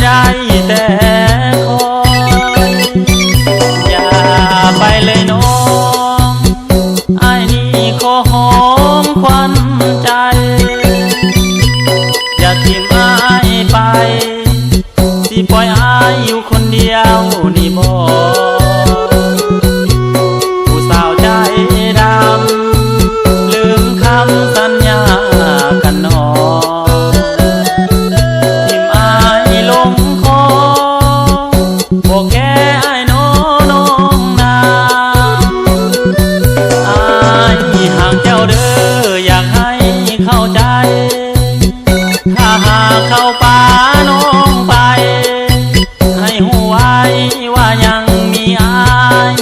ได้แต่คอยอย่าไปเลยน้องอ้ายนี่ขอหอมควันใจอย่าทิ้งอ้ายไปสิปล่อยอ้ายอยู่คนเดียวนี่บ่ผู้สาวใจดำลืมคำสัญญากันนอทิมอ้ายลงคอบอกแค่อ้ายน้องนาอ้ายห่างเจ้าเด้ออยากให้เข้าใจถ้าหากเข้าป่าน้องไปให้หูไว้ว่ายังมีอ้าย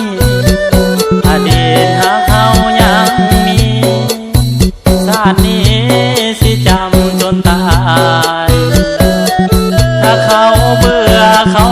อดีตหากเขายังมีชาตินี้สิจำจนตายถ้าเขาเบื่อเขา